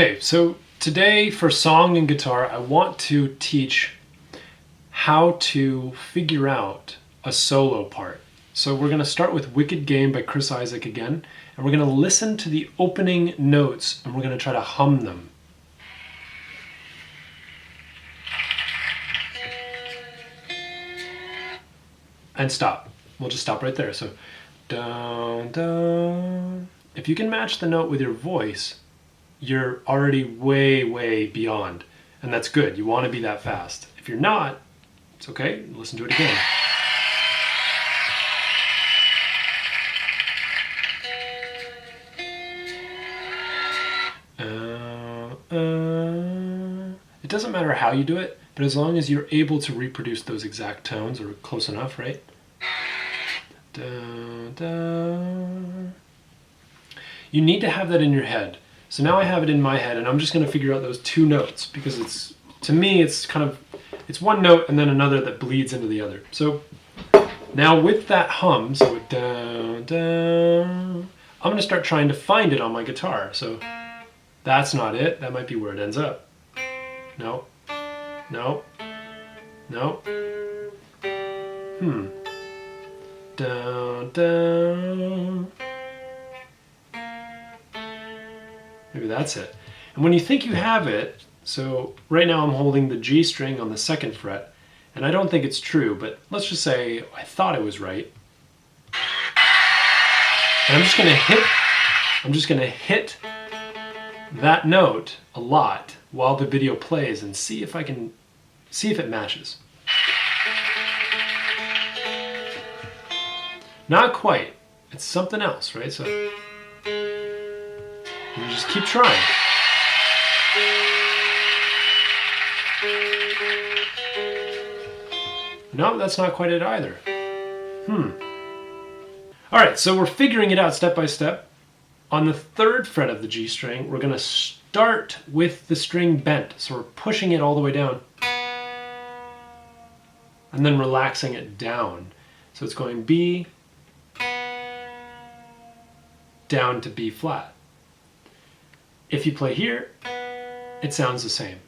Okay, so today for song and guitar, I want to teach how to figure out a solo part. So we're going to start with Wicked Game by Isaak again, and we're going to listen to the opening notes and we're going to try to hum them. And stop. We'll just stop right there. So, down, down. If you can match the note with your voice, you're already way, way beyond. And that's good. You want to be that fast. If you're not, it's okay. Listen to it again. It doesn't matter how you do it, but as long as you're able to reproduce those exact tones, or close enough, right? Down, down. You need to have that in your head. So now I have it in my head, and I'm just going to figure out those two notes, because it's, to me, it's kind of, it's one note and then another that bleeds into the other. So now with that hum, so down, down, I'm going to start trying to find it on my guitar. So that's not it. That might be where it ends up. No, no, no. Down, down. Maybe that's it. And when you think you have it, so right now I'm holding the G string on the 2nd fret, and I don't think it's true, but let's just say I thought I was right. And I'm just gonna hit that note a lot while the video plays and see if it matches. Not quite. It's something else, right? So you just keep trying. No, that's not quite it either. All right, so we're figuring it out step by step. On the 3rd fret of the G string, we're going to start with the string bent. So we're pushing it all the way down and then relaxing it down. So it's going B down to B flat. If you play here, it sounds the same.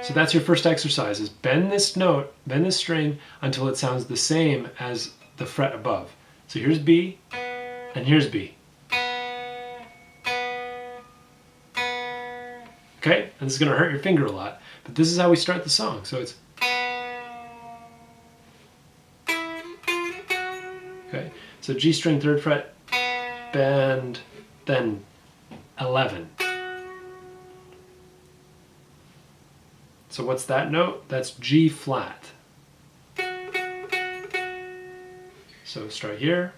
So that's your first exercise, is bend this note, bend this string until it sounds the same as the fret above. So here's B, and here's B. Okay, and this is going to hurt your finger a lot, but this is how we start the song. So it's... Okay, so G string 3rd fret, bend, then 11. So what's that note? That's G flat. So start here.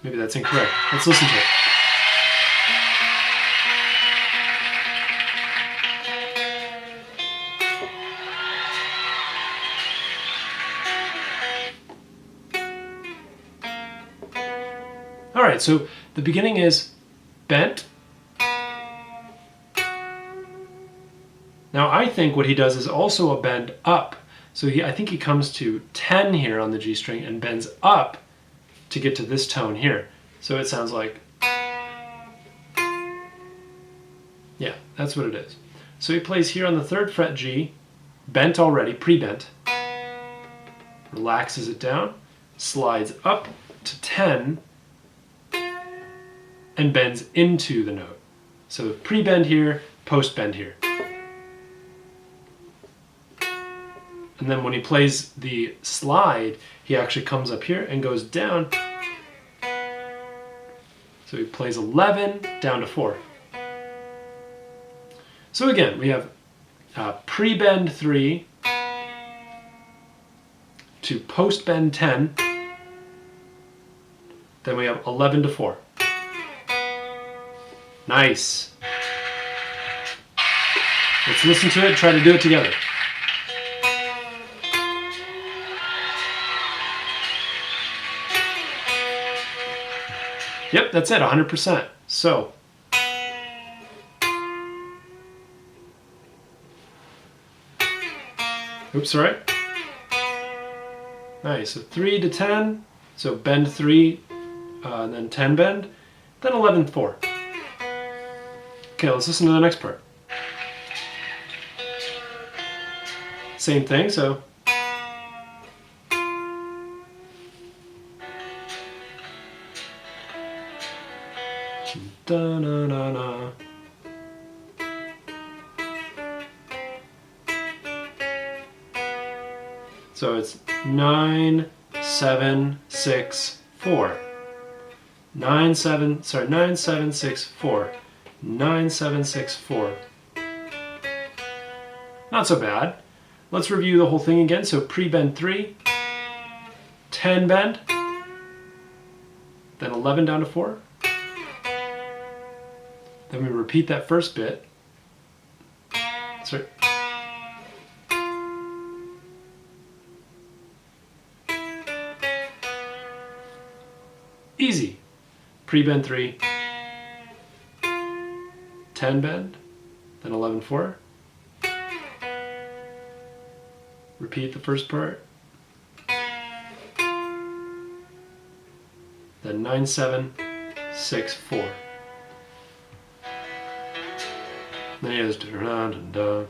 Maybe that's incorrect. Let's listen to it. All right, so the beginning is bent. Now I think what he does is also a bend up. So I think he comes to 10 here on the G string and bends up to get to this tone here. So it sounds like, yeah, that's what it is. So he plays here on the 3rd fret G, bent already, pre-bent, relaxes it down, slides up to 10, and bends into the note. So pre-bend here, post-bend here. And then when he plays the slide, he actually comes up here and goes down. So he plays 11 down to 4. So again, we have pre-bend 3 to post-bend 10. Then we have 11 to 4. Nice. Let's listen to it and try to do it together. Yep, that's it, 100%. So, oops, sorry. Nice, so 3 to 10, So bend 3, and then 10 bend, then 11 4. Okay, let's listen to the next part. Same thing, so da na na na. So it's 9 7 6 4. 9 7 6 4. 9 7 6 4. Not so bad. Let's review the whole thing again. So pre-bend 3, 10 bend, then 11 down to 4. Then we repeat that first bit. Sorry. Easy. Pre-bend 3, 10 bend, then 11 4. Repeat the first part. Then 9 7 6 4. Then he goes da-da-da-da-da.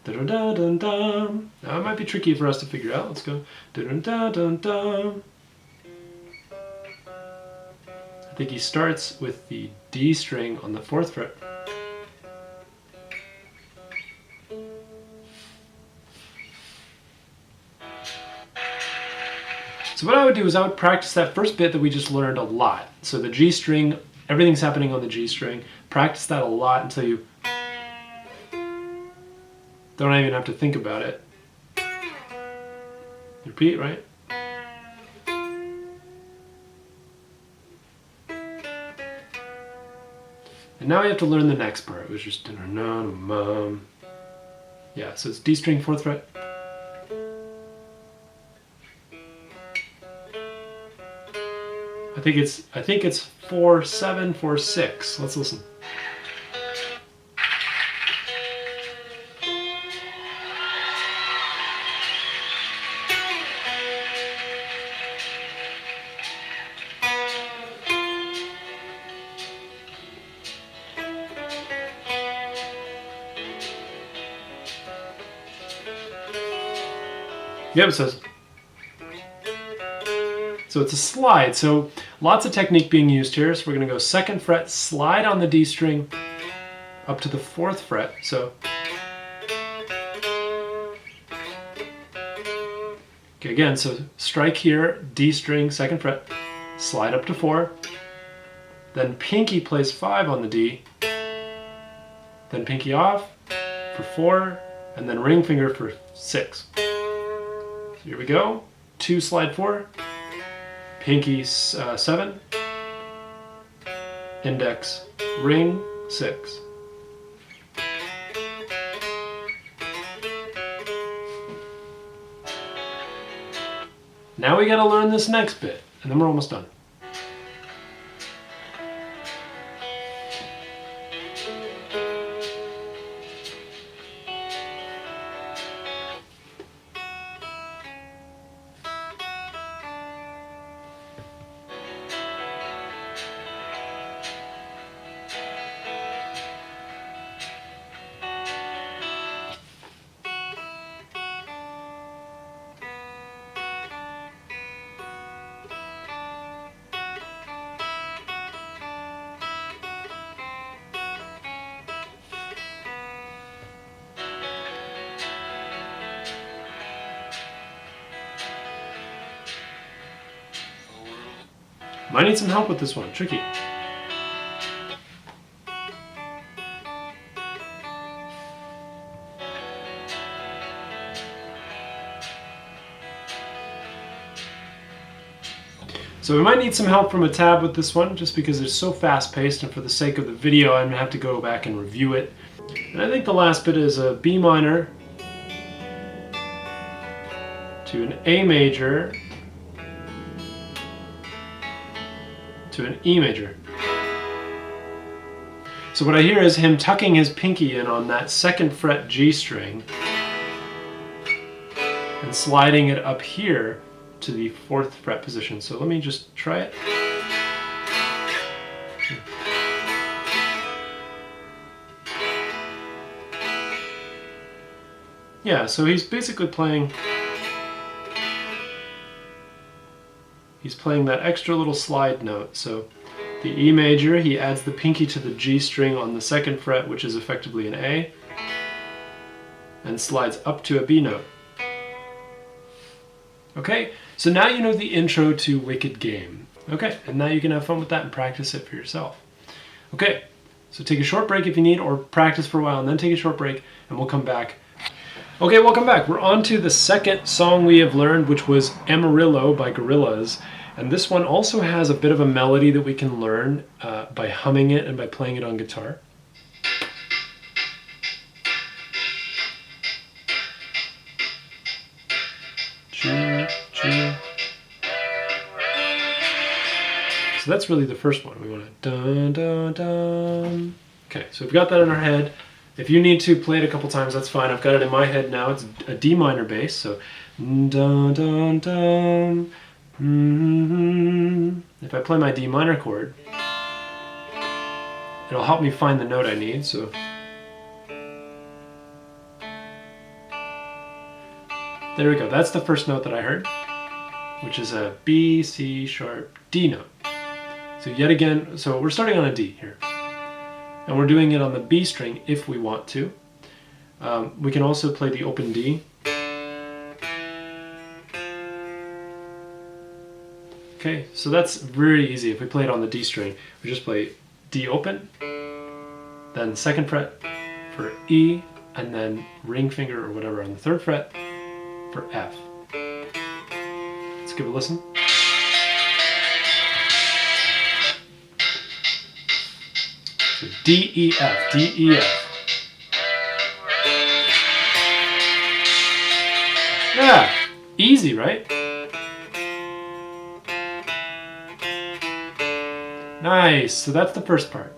Da-da-da-da-da. Now it might be tricky for us to figure out. Let's go da-da-da-da-da. I think he starts with the D string on the 4th fret. So what I would do is I would practice that first bit that we just learned a lot. So the G string, everything's happening on the G string. Practice that a lot until you don't even have to think about it. Repeat, right? And now we have to learn the next part, which is yeah, so it's D string 4th fret. I think it's 4 7 4 6. Let's listen. Yep, it says. So it's a slide. So lots of technique being used here. So we're going to go 2nd fret, slide on the D string up to the 4th fret. So okay, again, so strike here, D string, 2nd fret, slide up to 4. Then pinky plays 5 on the D. Then pinky off for 4, and then ring finger for 6. So here we go. 2 slide 4. Pinky 7, index, ring 6. Now we got to learn this next bit, and then we're almost done. Might need some help with this one, tricky. So we might need some help from a tab with this one, just because it's so fast-paced, and for the sake of the video, I'm gonna have to go back and review it. And I think the last bit is a B minor to an A major to an E major. So what I hear is him tucking his pinky in on that 2nd fret G string and sliding it up here to the 4th fret position. So let me just try it. Yeah, so he's basically playing, that extra little slide note. So the E major, he adds the pinky to the G string on the 2nd fret, which is effectively an A, and slides up to a B note. Okay, so now you know the intro to Wicked Game. Okay, and now you can have fun with that and practice it for yourself. Okay, so take a short break if you need, or practice for a while and then take a short break, and we'll come back. Okay, welcome back. We're on to the second song we have learned, which was Amarillo by Gorillaz. And this one also has a bit of a melody that we can learn by humming it and by playing it on guitar. Choo, choo. So that's really the first one. We want to dun dun dun. Okay, so we've got that in our head. If you need to play it a couple times, that's fine. I've got it in my head now. It's a D minor bass, so dun dun dun. If I play my D minor chord, it'll help me find the note I need. So there we go. That's the first note that I heard, which is a B, C sharp, D note. So yet again, so we're starting on a D here. And we're doing it on the B string if we want to. We can also play the open D. Okay, so that's very easy. If we play it on the D string, we just play D open, then 2nd fret for E, and then ring finger or whatever on the 3rd fret for F. Let's give it a listen. So D, E, F, D, E, F. Yeah, easy, right? Nice, so that's the first part.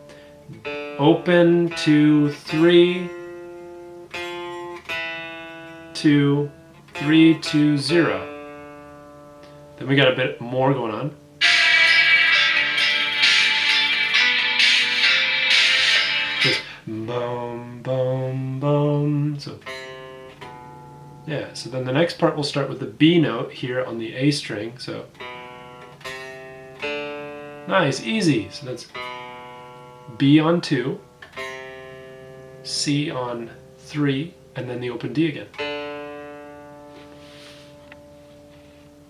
Open, 2, 3, 2, 3, 2, 0. Then we got a bit more going on. Just boom, boom, boom. So yeah, so then the next part will start with the B note here on the A string. So nice, easy. So that's B on 2, C on 3, and then the open D again.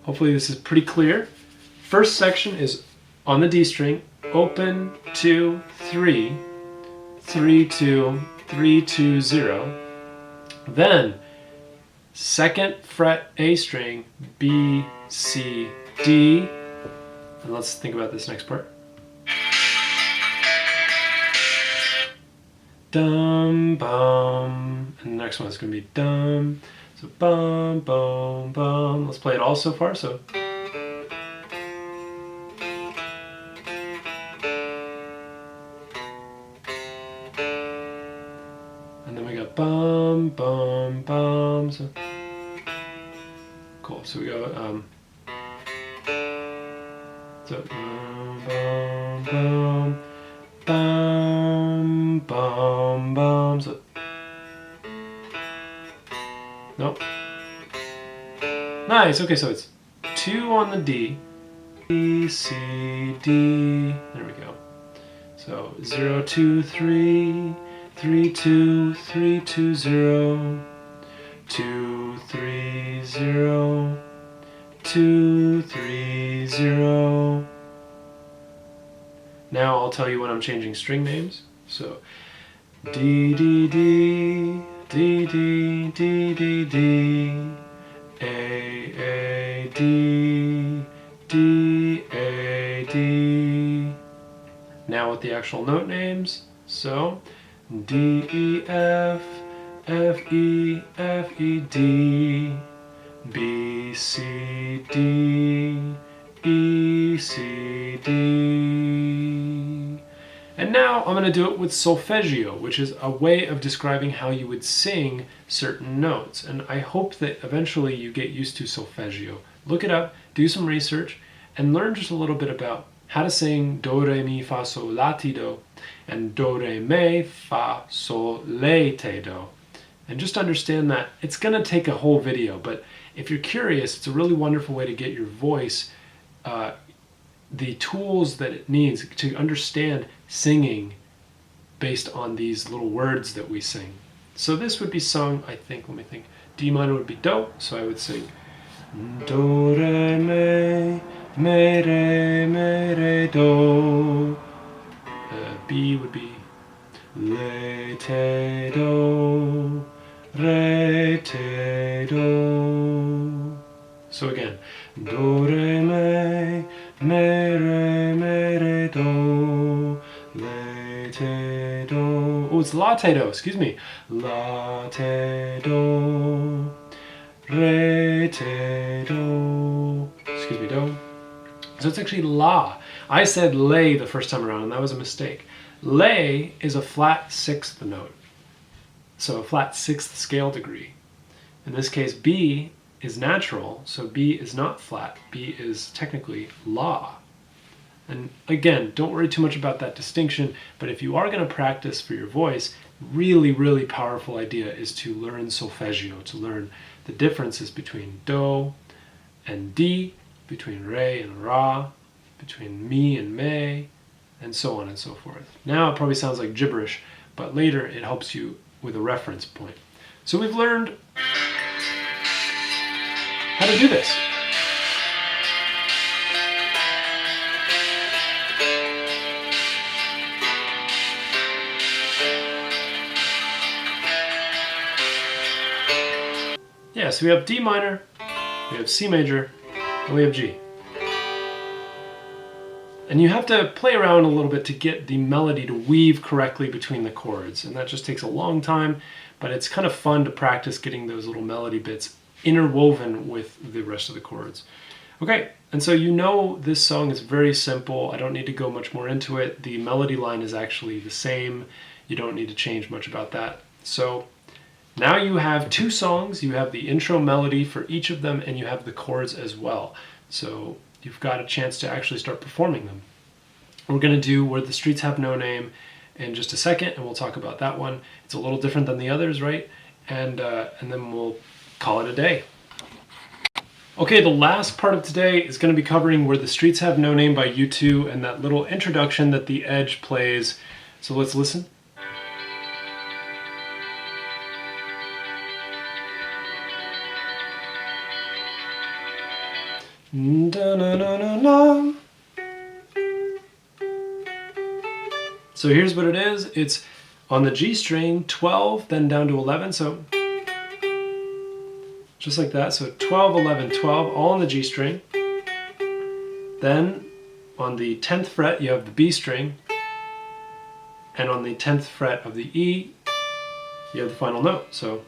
Hopefully this is pretty clear. First section is on the D string, open, 2, 3, 3, 2, 3, 2, 0. Then 2nd fret A string, B, C, D. And let's think about this next part. Dum, bum. And the next one is going to be dum. So bum, bum, bum. Let's play it all so far. So and then we got bum, bum, bum. So cool. So we go so bum, bum, bum, bum, bum. So nope. Nice. Okay, so it's 2 on the D, B, C, D. There we go. So 0, 2, 3, 3, 2, 3, 2, 0, 2, 3, 0, 2, 3, 0. Now I'll tell you when I'm changing string names. So D, D, D, D, D, D, D, D, A, D, D, A, D. Now with the actual note names. So D, E, F, F, E, F, E, D, B, C, D, E, C, D. And now I'm going to do it with solfeggio, which is a way of describing how you would sing certain notes. And I hope that eventually you get used to solfeggio look it up, do some research, and learn just a little bit about how to sing do, re, mi, fa, sol, la, ti, do, and do, re, mi, fa, sol, la, te, do. And just understand that it's going to take a whole video, but if you're curious, it's a really wonderful way to get your voice the tools that it needs to understand singing based on these little words that we sing. So this would be sung, I think, let me think. D minor would be do, so I would sing do, re, re, do. B would be le, te, do, re, te, do. So again, do, re, re, do, le, te, do. Oh, it's la, te, do, excuse me. La, te, do, re, te, do. Excuse me, do. So it's actually la. I said lay the first time around, and that was a mistake. Lay is a flat sixth note. So a flat sixth scale degree. In this case, B is natural, so B is not flat. B is technically la. And again, don't worry too much about that distinction, but if you are going to practice for your voice, really, really powerful idea is to learn solfeggio, to learn the differences between do and D, between re and ra, between mi and me, and so on and so forth. Now it probably sounds like gibberish, but later it helps you with a reference point. So we've learned how to do this. Yeah, so we have D minor, we have C major, and we have G. And you have to play around a little bit to get the melody to weave correctly between the chords. And that just takes a long time, but it's kind of fun to practice getting those little melody bits interwoven with the rest of the chords. Okay, and so you know this song is very simple. I don't need to go much more into it. The melody line is actually the same. You don't need to change much about that. So now you have two songs. You have the intro melody for each of them, and you have the chords as well. So you've got a chance to actually start performing them. We're going to do Where the Streets Have No Name in just a second, and we'll talk about that one. It's a little different than the others, right? And then we'll call it a day. Okay, the last part of today is going to be covering Where the Streets Have No Name by U2 and that little introduction that the Edge plays. So let's listen. Da-na-na-na-na. So here's what it is. It's on the G string, 12, then down to 11. So just like that. So 12, 11, 12, all on the G string. Then on the 10th fret, you have the B string. And on the 10th fret of the E, you have the final note. So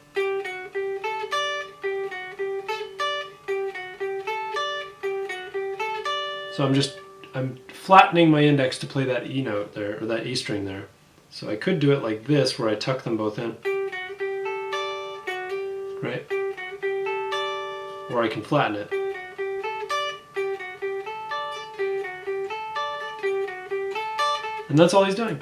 I'm flattening my index to play that E note there, or that E string there. So I could do it like this, where I tuck them both in, right? Or I can flatten it. And that's all he's doing.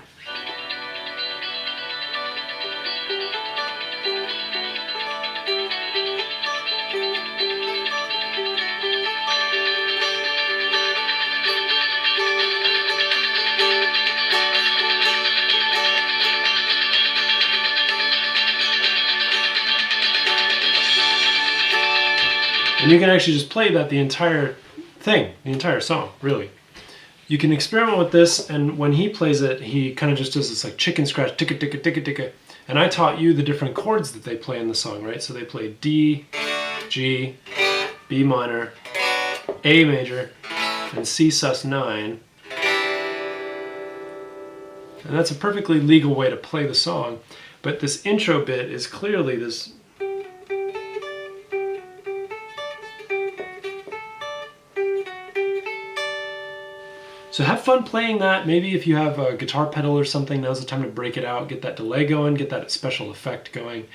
And you can actually just play that the entire thing, the entire song, really. You can experiment with this, and when he plays it, he kind of just does this like chicken scratch, ticka, ticka, ticka, ticka. And I taught you the different chords that they play in the song, right? So they play D, G, B minor, A major, and C sus9. And that's a perfectly legal way to play the song. But this intro bit is clearly this. So have fun playing that. Maybe if you have a guitar pedal or something, now's the time to break it out, get that delay going, get that special effect going.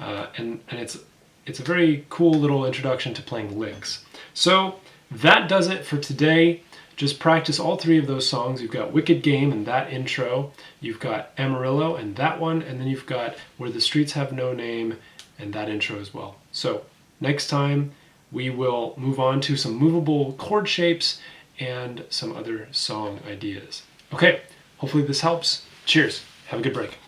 And it's it's a very cool little introduction to playing licks. So that does it for today. Just practice all three of those songs. You've got Wicked Game and that intro. You've got Amarillo and that one. And then you've got Where the Streets Have No Name and that intro as well. So next time we will move on to some movable chord shapes and some other song ideas. Okay, hopefully this helps. Cheers. Have a good break.